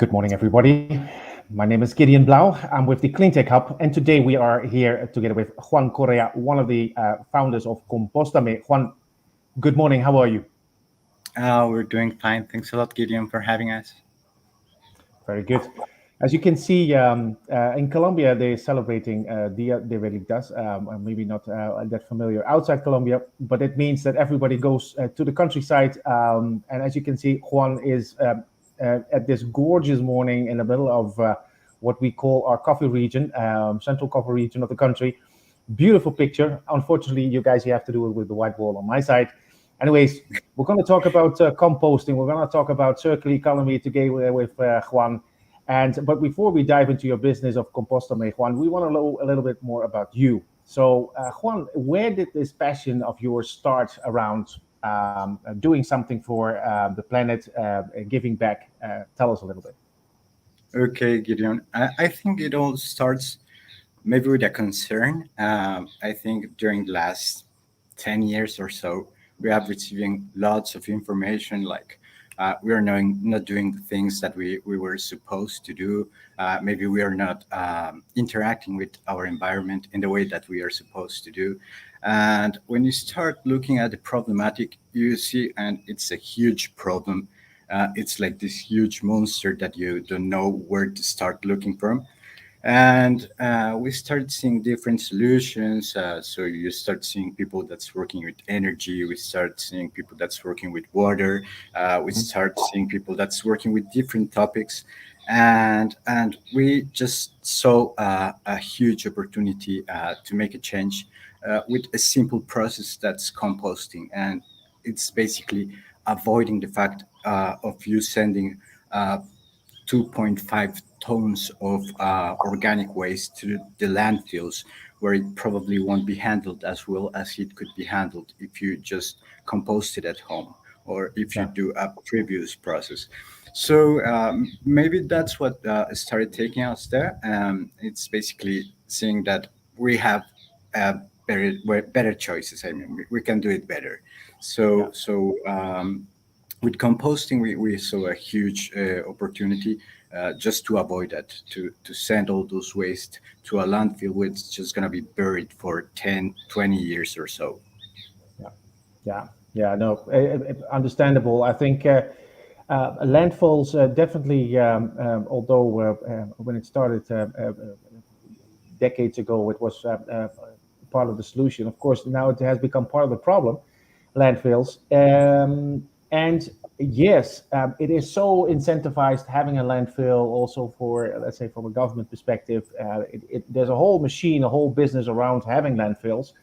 Good morning, everybody. My name is Gideon Blau. I'm with the Cleantech Hub, and today we are here together with Juan Correa, one of the founders of Compostame. Juan, good morning. How are you? We're doing fine. Thanks a lot, Gideon, for having us. Very good. As you can see, in Colombia, they're celebrating Dia de Veritas. Maybe not that familiar outside Colombia, but it means that everybody goes to the countryside. And as you can see, Juan is at this gorgeous morning in the middle of what we call our coffee region, central coffee region of the country. Beautiful picture. Unfortunately, you have to do it with the white wall on my side. Anyways, we're going to talk about composting. We're going to talk about circular economy together with Juan. But before we dive into your business of Compostame, Juan, we want to know a little bit more about you. So, Juan, where did this passion of yours start around doing something for the planet, giving back? Tell us a little bit. Okay, Gideon. I think it all starts maybe with a concern. I think during the last 10 years or so, we have receiving lots of information like we are not doing the things that we were supposed to do. Maybe we are not interacting with our environment in the way that we are supposed to do. And when you start looking at the problematic, you see, and it's a huge problem. It's like this huge monster that you don't know where to start looking from. And we start seeing different solutions. So you start seeing people that's working with energy. We start seeing people that's working with water. We start seeing people that's working with different topics, and we just saw a huge opportunity to make a change with a simple process that's composting, and it's basically avoiding the fact of you sending 2.5 tons of organic waste to the landfills, where it probably won't be handled as well as it could be handled if you just compost it at home or if you Yeah. do a previous process. So maybe that's what started taking us there. It's basically seeing that we have uh, better choices. I mean, we can do it better. Yeah. So with composting, we saw a huge opportunity just to avoid that, to send all those waste to a landfill, which is just going to be buried for 10, 20 years or so. Yeah, yeah. No, understandable. I think landfills definitely, although when it started decades ago, it was part of the solution. Of course, now it has become part of the problem, landfills. And yes, it is so incentivized having a landfill also for, let's say, from a government perspective. There's a whole machine, a whole business around having landfills.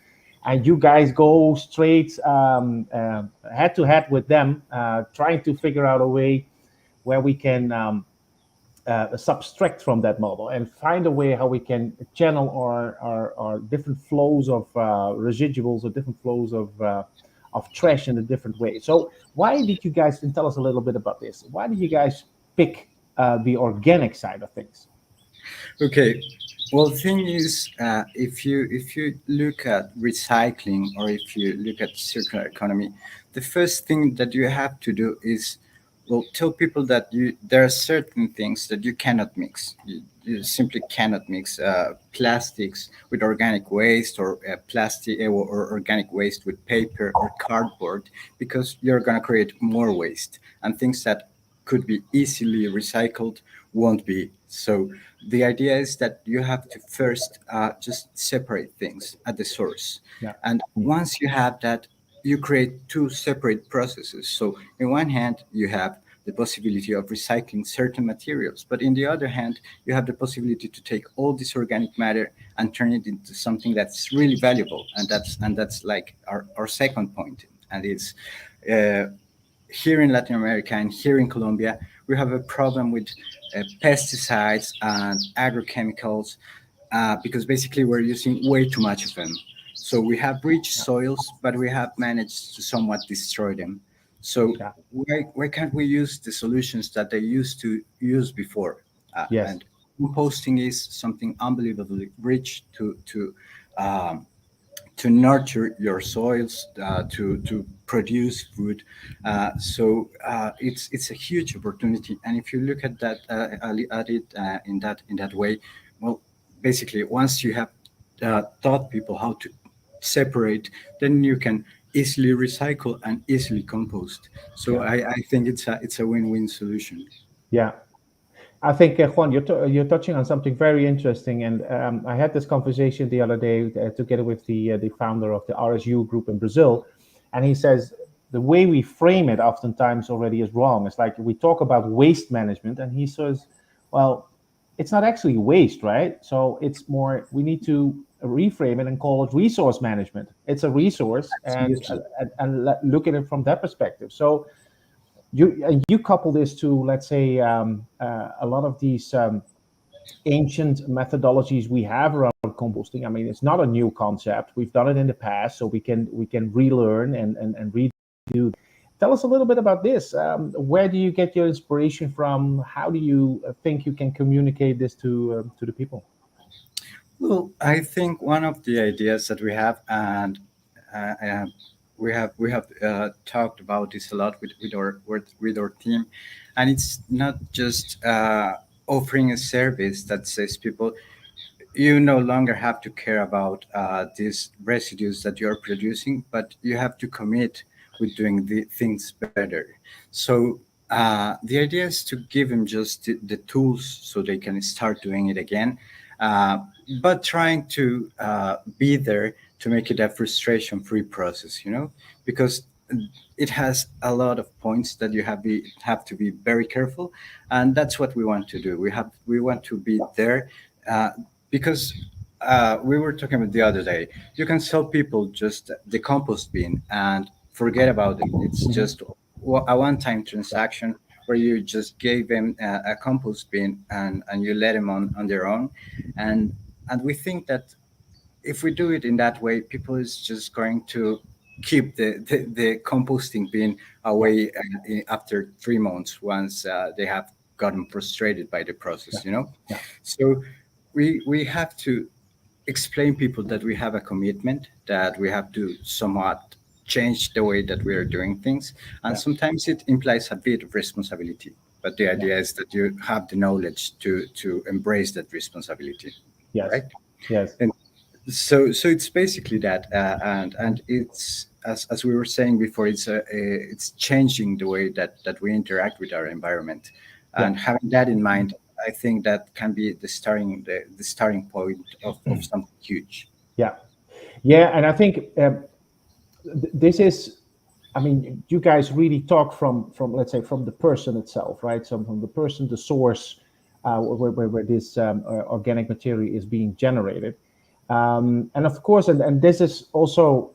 And you guys go straight head to head with them, trying to figure out a way where we can subtract from that model and find a way how we can channel our different flows of residuals or different flows of trash in a different way. So why did you guys, and tell us a little bit about this, why did you guys pick the organic side of things? Okay. Well, the thing is, if you look at recycling or if you look at circular economy, the first thing that you have to do is, well, tell people that there are certain things that you cannot mix. You simply cannot mix plastics with organic waste, or plastic or organic waste with paper or cardboard, because you're going to create more waste, and things that could be easily recycled won't be. So the idea is that you have to first just separate things at the source. Yeah. And once you have that, you create two separate processes. So in one hand, you have the possibility of recycling certain materials, but in the other hand, you have the possibility to take all this organic matter and turn it into something that's really valuable. And that's like our second point, and it's uh, here in Latin America and here in Colombia, we have a problem with pesticides and agrochemicals, because basically we're using way too much of them. So we have rich soils, but we have managed to somewhat destroy them. So Yeah. why can't we use the solutions that they used to use before? Yes. And composting is something unbelievably rich to to nurture your soils, to produce food. It's a huge opportunity, and if you look at that at it in that way, well, basically, once you have taught people how to separate, then you can easily recycle and easily compost. So Yeah. I think it's a win-win solution. Yeah. I think, Juan, you're touching on something very interesting, and I had this conversation the other day together with the founder of the RSU group in Brazil, and he says the way we frame it oftentimes already is wrong. It's like we talk about waste management, and he says, well, it's not actually waste, right? So it's more we need to reframe it and call it resource management. It's a resource, and Absolutely. look at it from that perspective. So you couple this to, let's say, a lot of these ancient methodologies we have around composting. I mean, it's not a new concept. We've done it in the past, so we can relearn and redo. Tell us a little bit about this. Where do you get your inspiration from? How do you think you can communicate this to the people? Well, I think one of the ideas that we have, and we have talked about this a lot with our team, and it's not just offering a service that says people you no longer have to care about these residues that you're producing, but you have to commit with doing the things better. So the idea is to give them just the tools so they can start doing it again, uh, but trying to be there to make it a frustration-free process, because it has a lot of points that you have to be very careful, and that's what we want to do. We want to be there, uh, because we were talking about the other day. You can sell people just the compost bin and forget about it. It's Mhm. just a one-time transaction where you just gave them a compost bin, and you let them on their own, and we think that if we do it in that way, people is just going to keep the composting bin Yeah, away after 3 months once they have gotten frustrated by the yeah, process. yeah, So we have to explain people that we have a commitment, that we have to somewhat change the way that we are doing things, and yeah, sometimes it implies a bit of responsibility, but the yeah. idea is that you have the knowledge to embrace that responsibility, Yes, right? yes, And so it's basically that, and it's as we were saying before, it's changing the way that we interact with our environment, yeah. and having that in mind, I think that can be the starting point of something huge. Yeah, yeah, and I think this is, I mean, you guys really talk from let's say from the person itself, right? So from the person, the source, where this organic material is being generated, and of course, and this is also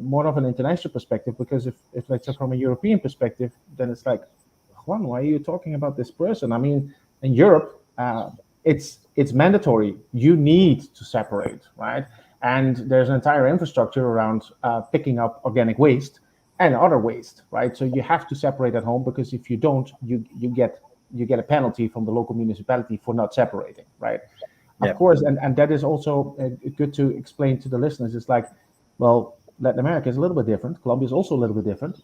more of an international perspective, because if let's say from a European perspective, then it's like, Juan, why are you talking about this person? I mean, in Europe, it's mandatory. You need to separate, right? And there's an entire infrastructure around picking up organic waste and other waste, right? So you have to separate at home, because if you don't, you get a penalty from the local municipality for not separating, right? Of Yeah. course, and that is also good to explain to the listeners. It's like, well, Latin America is a little bit different. Colombia is also a little bit different.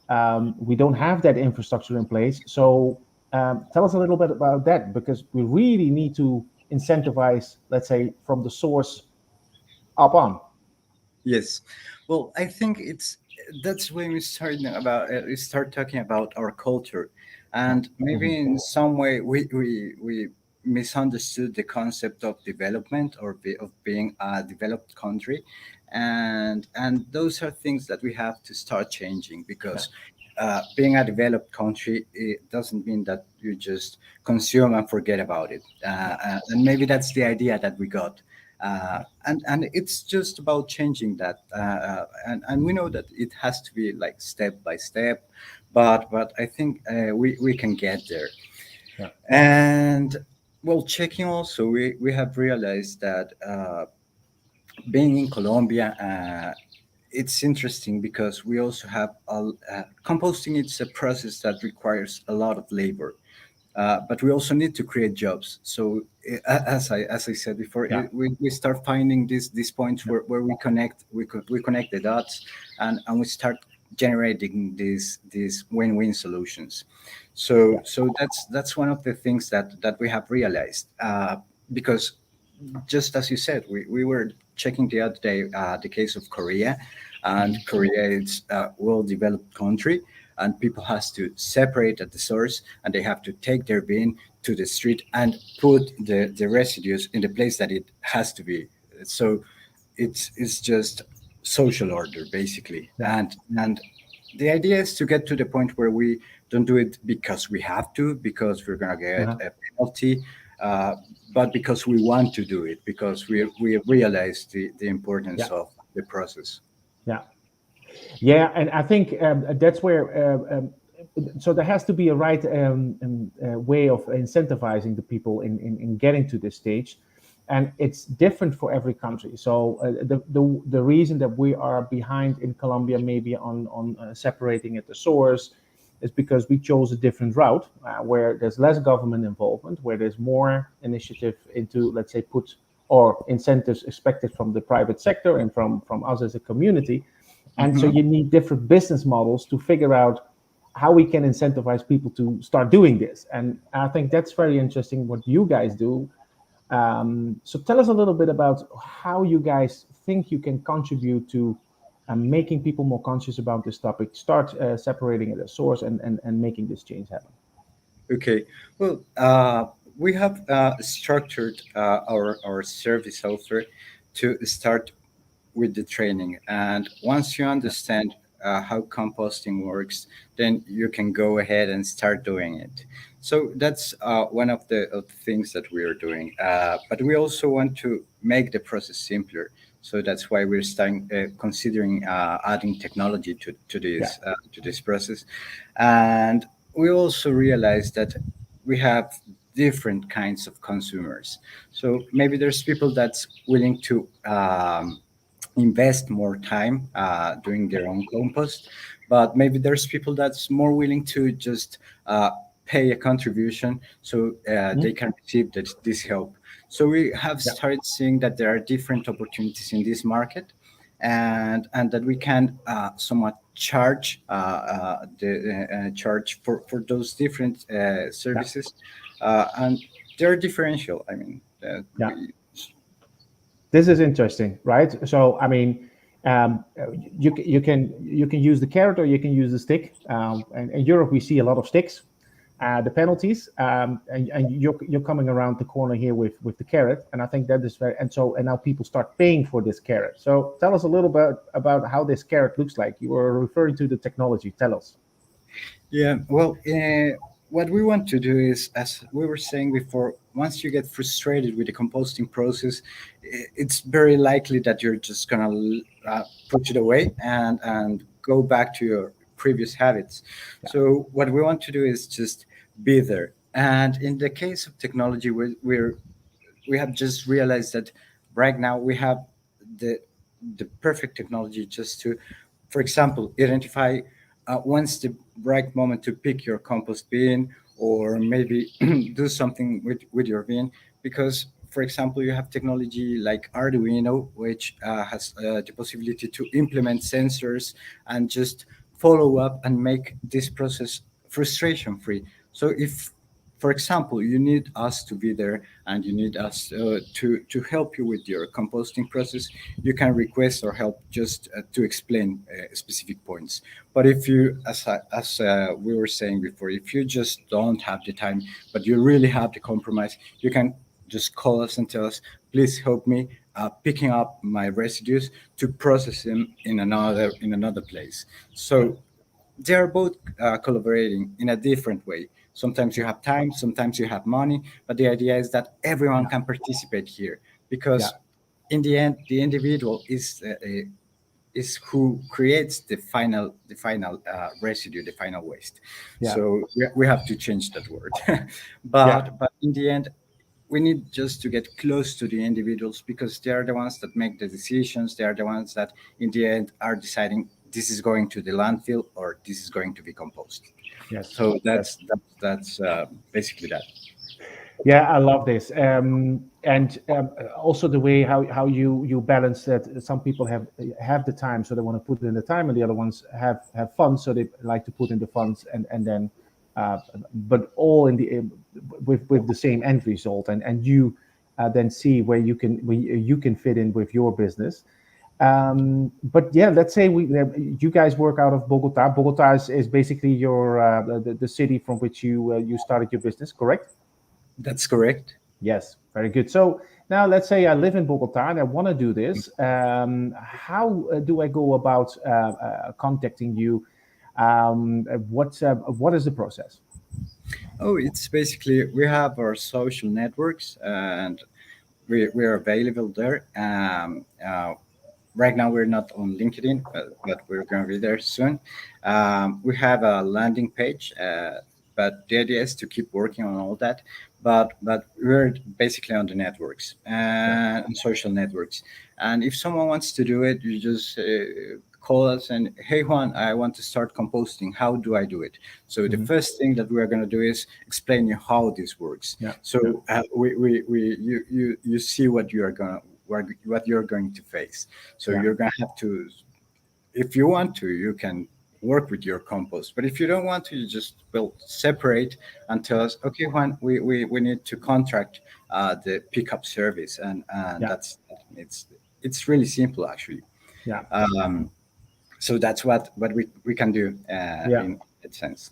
We don't have that infrastructure in place. So tell us a little bit about that, because we really need to incentivize, let's say, from the source up on. Yes. Well, I think that's when we start talking about our culture, Yeah. and Mhm. maybe in some way we misunderstood the concept of development, of being a developed country, and those are things that we have to start changing, Yeah. because being a developed country, it doesn't mean that you just consume and forget about it, Yeah. and maybe that's the idea that we got, Yeah. and it's just about changing that, and we know that it has to be like step by step, but I think we can get there. Yeah. And well, checking also, we have realized that being in Colombia, it's interesting because we also have composting. It's a process that requires a lot of labor, but we also need to create jobs. So as I said before, Yeah. we start finding these points where we connect the dots, and we start generating these win-win solutions. Yeah. So that's one of the things that we have realized, because just as you said, we were checking the other day the case of Korea, and Mhm. Korea is a well-developed country, and people has to separate at the source, and they have to take their bin to the street and put the residues in the place that it has to be. So it's just social order basically, Yeah. and the idea is to get to the point where we don't do it because we have to, because we're gonna get Uh-huh. a penalty, uh, but because we want to do it, because we realize the importance Yeah. of the process. Yeah. Yeah, and I think that's where. So there has to be a right way of incentivizing the people in getting to this stage, and it's different for every country. So the reason that we are behind in Colombia, maybe on separating at the source, is because we chose a different route where there's less government involvement, where there's more initiative into, let's say, put or incentives expected from the private sector and from us as a community. And so Mhm. you need different business models to figure out how we can incentivize people to start doing this. And I think that's very interesting what you guys do. So tell us a little bit about how you guys think you can contribute to making people more conscious about this topic, start separating at the source, and making this change happen. Okay. Well, we have structured our service offer to start with the training. And once you Yeah. understand how composting works, then you can go ahead and start doing it. So that's one of the things that we are doing. But we also want to make the process simpler. So that's why we're starting considering adding technology Yeah. to this process, and we also realize that we have different kinds of consumers. So maybe there's people that's willing to invest more time doing their own compost, but maybe there's people that's more willing to just pay a contribution so they Mhm. can receive this help. So we have Yeah. started seeing that there are different opportunities in this market, and that we can somewhat charge the charge for those different Yeah. services, and they're differential. I mean, Yeah. This is interesting, right? So, I mean, you can use the carrot or you can use the stick. And in Europe, we see a lot of sticks. The penalties, and you're coming around the corner here with the carrot, and I think that is very. And now people start paying for this carrot. So tell us a little bit about how this carrot looks like. You were referring to the technology. Tell us. Yeah, well, what we want to do is, as we were saying before, once you get frustrated with the composting process, it's very likely that you're just gonna put it away and go back to your previous habits. Yeah. So what we want to do is just be there. And in the case of technology, we have just realized that right now we have the the perfect technology just to, for example, identify when's the right moment to pick your compost bin, or maybe do something with your bin. Because, for example, you have technology like Arduino, which has the possibility to implement sensors and just follow up and make this process frustration free. So if, for example, you need us to be there and you need us to help you with your composting process, you can request our help just to explain specific points. But if you, as we were saying before, if you just don't have the time, but you really have the compromise, you can just call us and tell us, please help me picking up my residues to process them in another place. Yeah. So they are both collaborating in a different way. Sometimes you Yeah. have time, sometimes you have money, but the idea is that everyone Yeah. can participate here, Yeah. because in the end, the individual is who creates the final residue, the final waste. Yeah. So we have to change that word, Yeah. but in the end, we need just to get close to the individuals, because they are the ones that make the decisions. They are the ones that in the end are deciding this is going to the landfill or this is going to be composted. Yes. So Yes. that's basically that. Yeah, I love this. And also the way how you balance that. Some people have the time, so they want to put in the time, and the other ones have fun, so they like to put in the funds, and then, uh, but all in the with the same end result, and you then see where you can fit in with your business. But yeah, let's say you guys work out of Bogota. Bogota is basically your the city from which you started your business, correct? That's correct. Yes, very good. So now let's say I live in Bogota and I want to do this. How do I go about contacting you? What is the process? Oh, it's basically we have our social networks, and we're available there. Right now, we're not on LinkedIn, but we're going to be there soon. We have a landing page, but the idea is to keep working on all that. But we're basically on the networks Yeah. and social networks. And if someone wants to do it, you just call us and, hey Juan, I want to start composting. How do I do it? So the Hmm. first thing that we're going to do is explain you how this works. Yeah. Yeah. So you see what you are going to what you're going to face. So Yeah. you're going to have to, if you want to, you can work with your compost. But if you don't want to, you just will separate and tell us, okay, Juan, we need to contract the pickup service, and Yeah. it's really simple actually. Yeah. So that's what we can do Yeah. in that sense.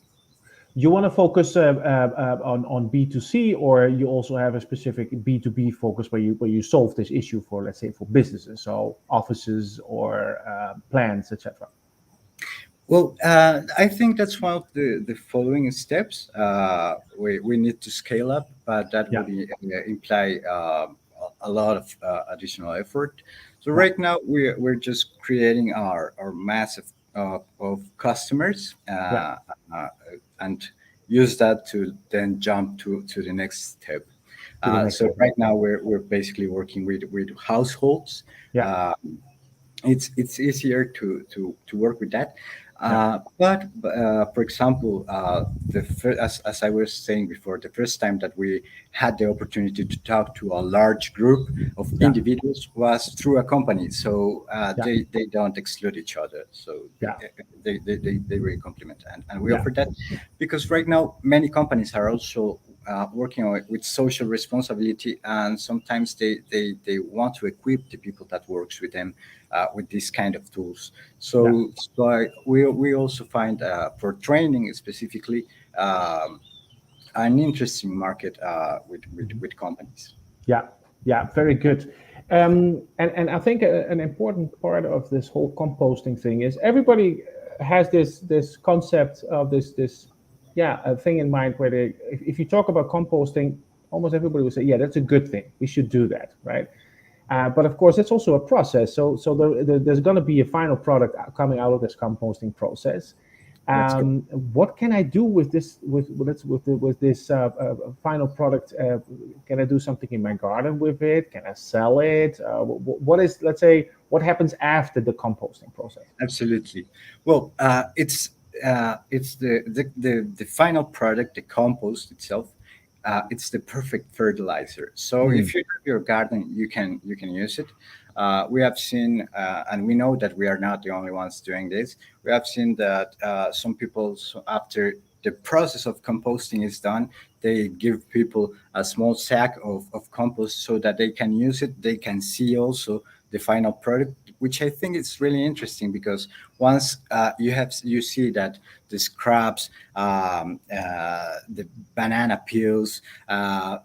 You want to focus on B2C, or you also have a specific B2B focus where you solve this issue for, let's say, for businesses, so offices or plants, etc. Well, I think that's one of the following steps. We need to scale up, but that Yeah. would imply a lot of additional effort. So Yeah. right now we're just creating our massive of customers, Yeah. uh, and use that to then jump to the next step. To the next So level. right now we're basically working with households. Yeah. Uh, it's easier to work with that. Yeah. But for example, as I was saying before, the first time that we had the opportunity to talk to a large group of Yeah. individuals was through a company. So Yeah. they don't exclude each other. So Yeah. they really complement. And we Yeah. offer that because right now many companies are also working on it with social responsibility, and sometimes they want to equip the people that works with them with these kind of tools. Yeah. We also find for training specifically an interesting market with companies. Yeah, yeah, very good. And I think an important part of this whole composting thing is everybody has this concept of this yeah, a thing in mind where if you talk about composting, almost everybody will say, yeah, that's a good thing. We should do that, right? But of course, it's also a process. So there's going to be a final product coming out of this composting process. That's good. What can I do with this with this final product? Can I do something in my garden with it? Can I sell it? What is, let's say, what happens after the composting process? Absolutely. Well, it's the final product, the compost itself. It's the perfect fertilizer. So Mm, if you have your garden, you can use it. We have seen, and we know that we are not the only ones doing this. We have seen that some people, after the process of composting is done, they give people a small sack of compost so that they can use it. They can see also the final product, which I think is really interesting because once you see that the scraps, the banana peels,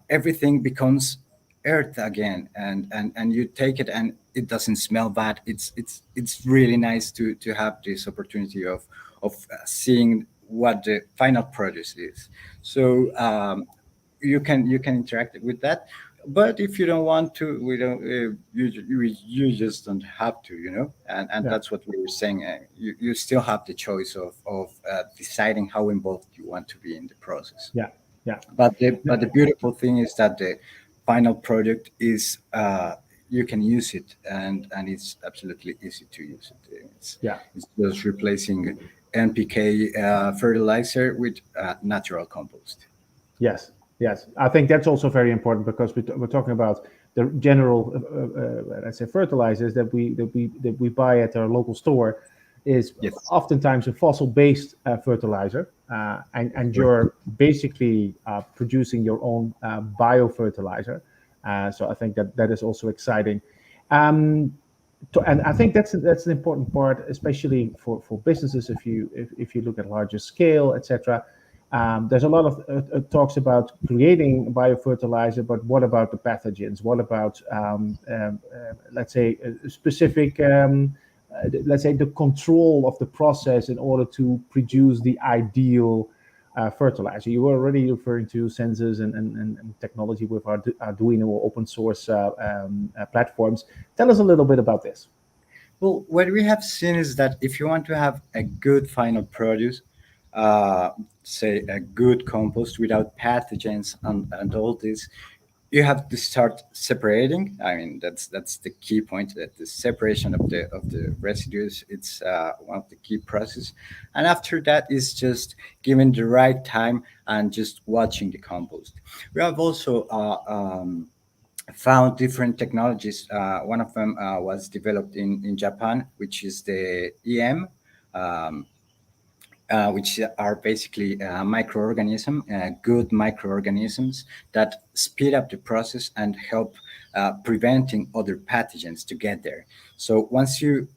everything becomes earth again, and you take it and it doesn't smell bad. It's really nice to have this opportunity of seeing what the final produce is. So you can interact with that, but if you don't want to, we don't you just don't have to, and yeah, that's what we were saying. You still have the choice of deciding how involved you want to be in the process. yeah, yeah. But the beautiful thing is that the final product is you can use it, and it's absolutely easy to use it. Yeah. It's just replacing NPK fertilizer with natural compost. Yes, yes. I think that's also very important because we're talking about the general, let's say, fertilizers that we buy at our local store is Yes. oftentimes a fossil-based fertilizer, and Right. you're basically producing your own biofertilizer. So I think that that is also exciting. Um, and I think that's an important part, especially for businesses. If you look at larger scale, etc. There's a lot of talks about creating biofertilizer, but what about the pathogens? What about let's say a specific let's say the control of the process in order to produce the ideal fertilizer. You were already referring to sensors and technology with Arduino or open source platforms. Tell us a little bit about this. Well, what we have seen is that if you want to have a good final produce, uh, say a good compost without pathogens and all this, you have to start separating. I mean, that's the key point. That the separation of the residues, it's one of the key process. And after that is just giving the right time and just watching the compost. We have also found different technologies. One of them was developed in Japan, which is the EM, um, which are basically good microorganisms that speed up the process and help preventing other pathogens to get there. So once you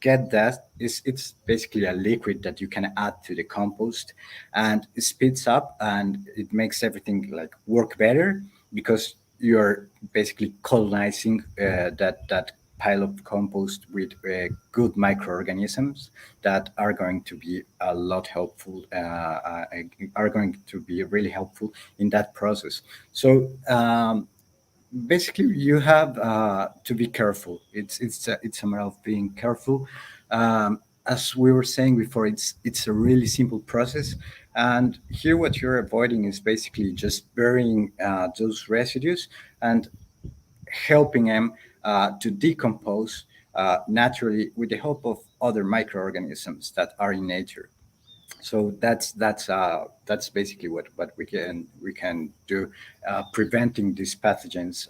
get that, it's basically a liquid that you can add to the compost, and it speeds up and it makes everything like work better because you're basically colonizing that pile of compost with good microorganisms that are going to be a lot helpful, are going to be really helpful in that process. So basically you have to be careful. It's a matter of being careful. As we were saying before, it's a really simple process, and here what you're avoiding is basically just burying those residues and helping them to decompose naturally with the help of other microorganisms that are in nature. So that's basically what we can do, preventing these pathogens.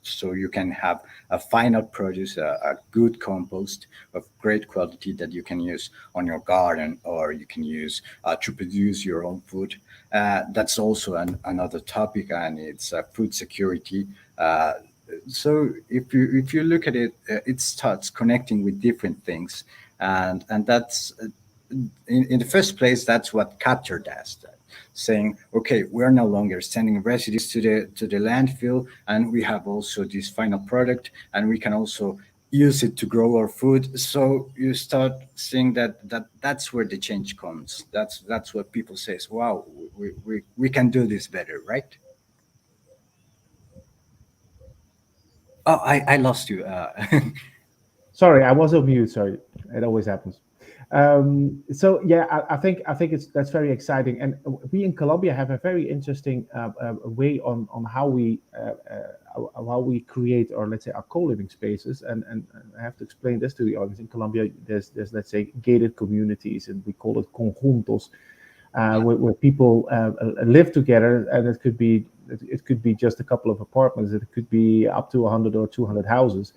So you can have a final produce, a good compost of great quality that you can use on your garden, or you can use to produce your own food. That's also another topic, and it's food security. So if you look at it, it starts connecting with different things, and that's in the first place, that's what captured us, saying, okay, we're no longer sending residues to the landfill, and we have also this final product, and we can also use it to grow our food. So you start seeing that's where the change comes. That's what people says. Wow, we can do this better, right? Oh, I lost you. Sorry, I was on mute. Sorry, it always happens. So yeah, I think it's that's very exciting, and we in Colombia have a very interesting way on how we create, or let's say, our co-living spaces. And I have to explain this to the audience. In Colombia, there's let's say gated communities, and we call it conjuntos, where people live together, and it could be just a couple of apartments. It could be up to 100 or 200 houses.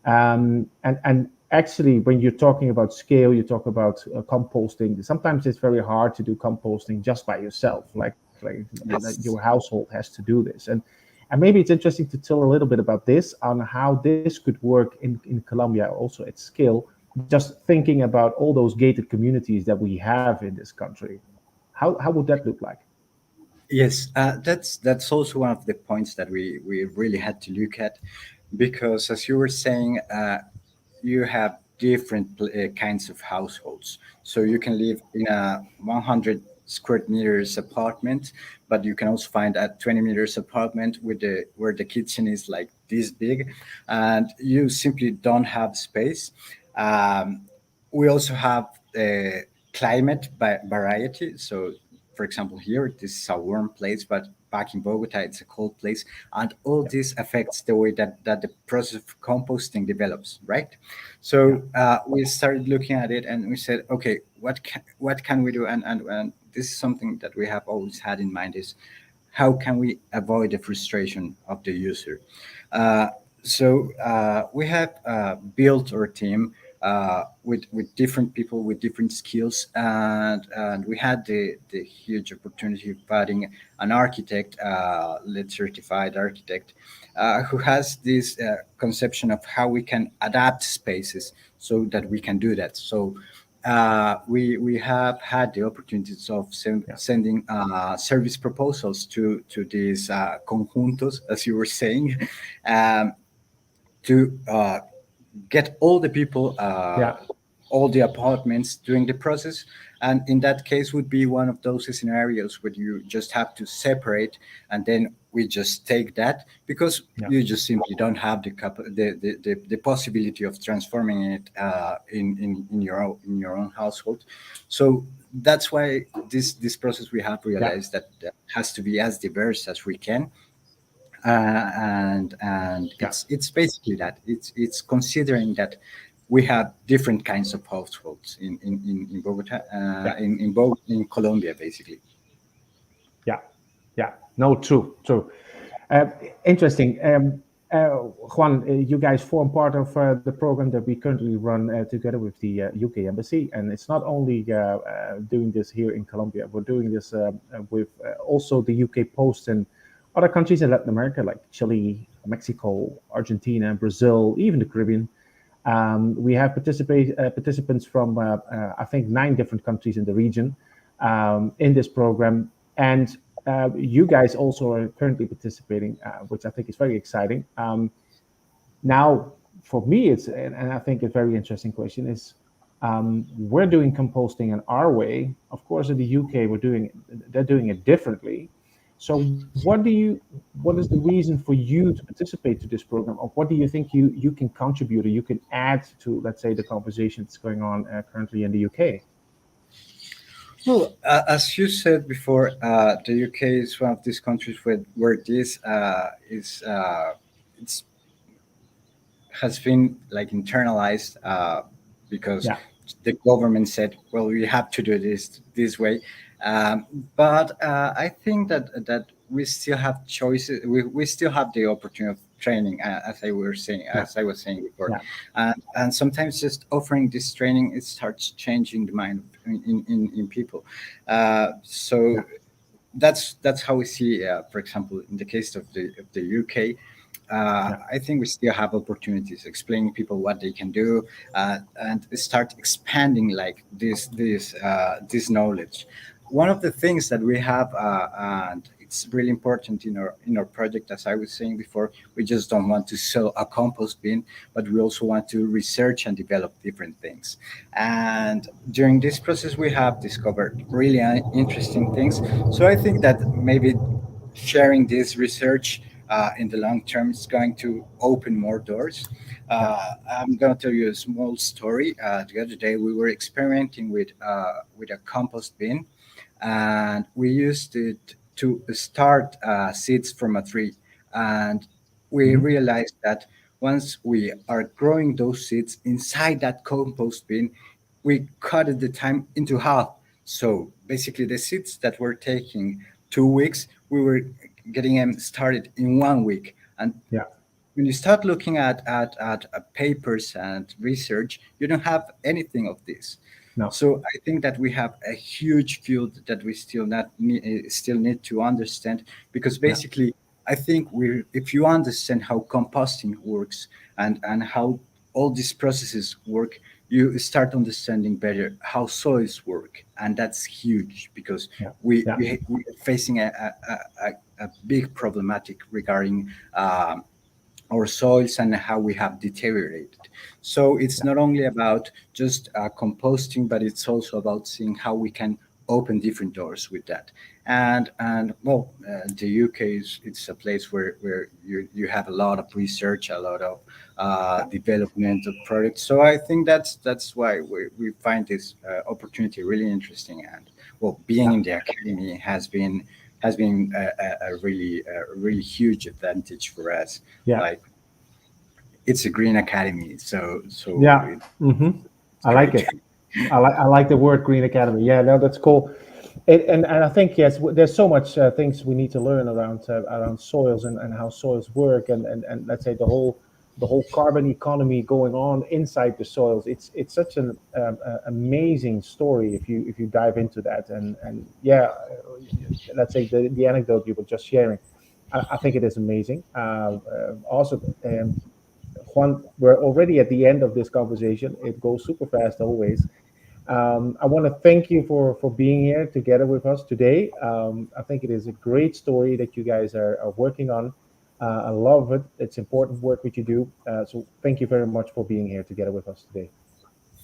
And actually, when you're talking about scale, you talk about composting. Sometimes it's very hard to do composting just by yourself. Like your Yes. household has to do this. And maybe it's interesting to tell a little bit about this, on how this could work in Colombia, also at scale. Just thinking about all those gated communities that we have in this country, how would that look like? Yes, that's also one of the points that we really had to look at, because as you were saying, you have different kinds of households. So you can live in a 100 square meters apartment, but you can also find a 20 meters apartment with the where the kitchen is like this big, and you simply don't have space. Um, we also have climate variety. So, for example, here this is a warm place, but back in Bogota, it's a cold place, and all Yeah. this affects the way that the process of composting develops, right? Yeah. So we started looking at it, and we said, okay, what can we do? And this is something that we have always had in mind: is how can we avoid the frustration of the user? Uh, so we have built our team with different people with different skills, and we had the huge opportunity of finding an architect, lead certified architect, who has this conception of how we can adapt spaces so that we can do that. So we have had the opportunities of Yeah. sending service proposals to these conjuntos, as you were saying, um, to get all the people, Yeah. all the apartments doing the process. And in that case, would be one of those scenarios where you just have to separate, and then we just take that because Yeah. you just simply don't have the possibility of transforming it in your own household. So that's why this process we have Yeah. realized that has to be as diverse as we can, and Yeah. it's basically that it's considering that we have different kinds of households in Bogota, Yeah. in Colombia, basically. Yeah. Yeah. No, true. True. Uh, Interesting. Juan, you guys form part of the program that we currently run together with the UK Embassy, and it's not only doing this here in Colombia. We're doing this with also the UK Post and other countries in Latin America, like Chile, Mexico, Argentina, Brazil, even the Caribbean. We have participants from I think 9 different countries in the region in this program, and you guys also are currently participating, which I think is very exciting. Now, for me, it's and I think a very interesting question is we're doing composting in our way. Of course, in the UK, they're doing it differently. So, what is the reason for you to participate to this program, or what do you think you can contribute or you can add to, let's say, the conversation that's going on currently in the UK? Well, as you said before, the UK is one of these countries where this is it's has been like internalized, because Yeah, the government said, well, we have to do this way. um, but I think that we still have choices. We still have the opportunity of training, yeah, as I was saying before, yeah, and sometimes just offering this training, it starts changing the mind in people. So yeah, that's how we see, for example, in the case of the UK. yeah, I think we still have opportunities explaining people what they can do, and start expanding like this knowledge. One of the things that we have, and it's really important in our project, as I was saying before, we just don't want to sell a compost bin, but we also want to research and develop different things. And during this process, we have discovered really interesting things. So I think that maybe sharing this research in the long term is going to open more doors. yeah. I'm going to tell you a small story. The other day, we were experimenting with a compost bin, and we used it to start seeds from a tree. And we Hmm. realized that once we are growing those seeds inside that compost bin, we cut the time into half. So basically, the seeds that were taking 2 weeks, we were getting them started in 1 week. And Yeah, when you start looking at papers and research, you don't have anything of this. no, So I think that we have a huge field that we still need to understand, because yeah, basically, I think if you understand how composting works, and how all these processes work, you start understanding better how soils work, and that's huge because yeah, we yeah, we, we are facing a big problematic regarding our soils and how we have deteriorated. So it's yeah, not only about just composting, but it's also about seeing how we can open different doors with that. And well, the UK is it's a place where you have a lot of research, a lot of yeah, development of products. So I think that's why we find this opportunity really interesting. And well, being yeah, in the academy has been a really huge advantage for us. Yeah. Like it's a green academy, so Yeah. Hmm. it's I like great. it. I like the word Green Academy. Yeah, no, that's cool. And I think yes, there's so much things we need to learn around soils and how soils work, and let's say the whole carbon economy going on inside the soils. It's such an amazing story if you dive into that. And yeah, let's say the anecdote you were just sharing. I think it is amazing. Also, Juan, we're already at the end of this conversation. It goes super fast always. I want to thank you for being here together with us today. I think it is a great story that you guys are working on. I love it. It's important work which you do. So thank you very much for being here together with us today.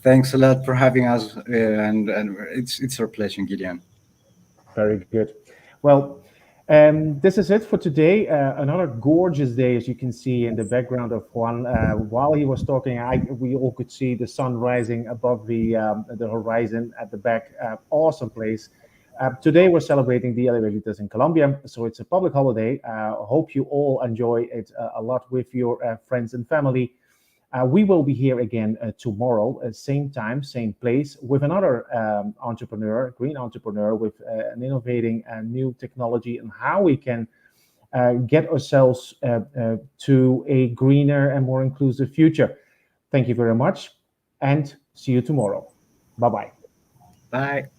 Thanks a lot for having us, and it's our pleasure, Gideon. Very good. Well, this is it for today. Another gorgeous day, as you can see in the background of Juan. While he was talking, we all could see the sun rising above the horizon at the back. Awesome place. Today we're celebrating Dia de Velitas in Colombia, so it's a public holiday. Hope you all enjoy it a lot with your friends and family. We will be here again tomorrow, same time, same place, with another entrepreneur, green entrepreneur, with an innovating new technology and how we can get ourselves to a greener and more inclusive future. Thank you very much, and see you tomorrow. Bye bye. Bye.